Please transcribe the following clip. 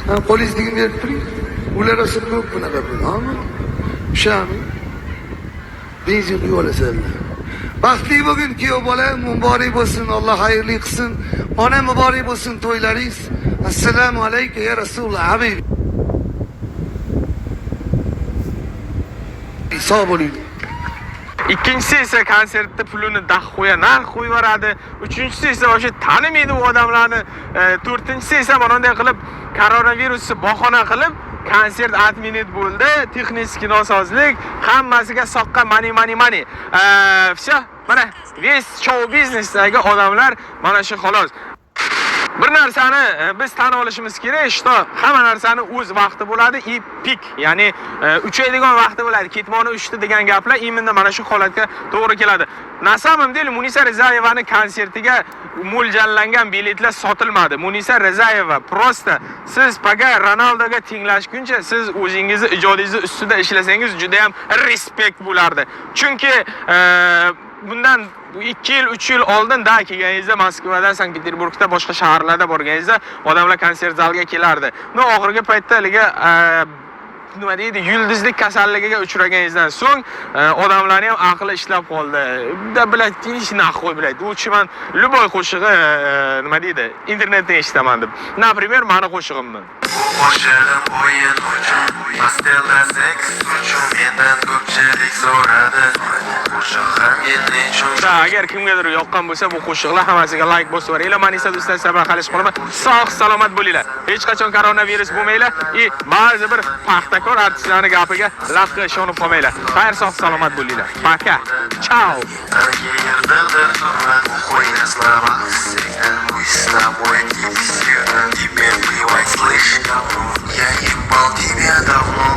Qo'lingizni berib turing. Ular esa ko'p bunaqa pulmi? O'shami? Benzin quyib olasizlar. Baxtli bugun kuyov bola muborak bo'lsin, Alloh xayrli qilsin. Ona muborak bo'lsin to'ylaringiz. Assalomu alaykum ya Rasululloh habib. Sog' bo'ling. Ikkinchisi esa konsertda pulini daxo'ya narx qo'yib yuboradi. Uchinchisi esa o'sha tanimaydi u odamlarni. To'rtinchisi esa bunday qilib koronavirusni bahona qilib konsert adminit bo'ldi, texnik nosozlik, hammasiga soqqa mani. Всё, mana ves show biznesdagi odamlar mana shu xolos. Bir narsani biz tan olishimiz kerak, что hamma narsani o'z vaqti bo'ladi, и pik, ya'ni uchaydigan vaqti bo'ladi. Ketmoni uchdi degan gaplar imenda mana shu holatga to'g'ri keladi. Na samом деле Munisa Rizayevaning konsertiga mo'ljallangan biletlar sotilmadi. Munisa Rizayeva просто siz paga Ronaldoga tenglashguncha siz o'zingizni ijodingizni ustida ishlasangiz juda ham respekt bo'lardi. Chunki bundan 2 yil 3 yil oldin kelganingizda Moskvadan Sankt-Peterburgda boshqa shaharlarda borganingizda odamlar konsert zaliga kelardi. No oxirgi paytda haliga nima deydi, yulduzlik kasalligiga uchraganingizdan so'ng odamlarning ham aqli ishlab qoldi. Da bilan tinch nahvoy bilan. Uchiman Luboy qo'shig'i nima deydi, internetda eshitaman deb. Например, mani qo'shig'imni. Qo'shig'im o'yin uchun, pastelda seks uchun mendan ko'pchilik so'radi. Agar kimgadir yoqqan bo'lsa bu qo'shiqlar hammasiga like bosib yuboringlar. Manisa do'stlar sabr qilish qolaman. Sog' salomat bo'linglar. Hech qachon koronavirus bo'lmanglar. Ba'zi bir paxtakor artistlarning gapiga lafga ishonib qolmanglar. Xayr, sog' salomat bo'linglar. Пока. Ciao. Я ебал тебя давно.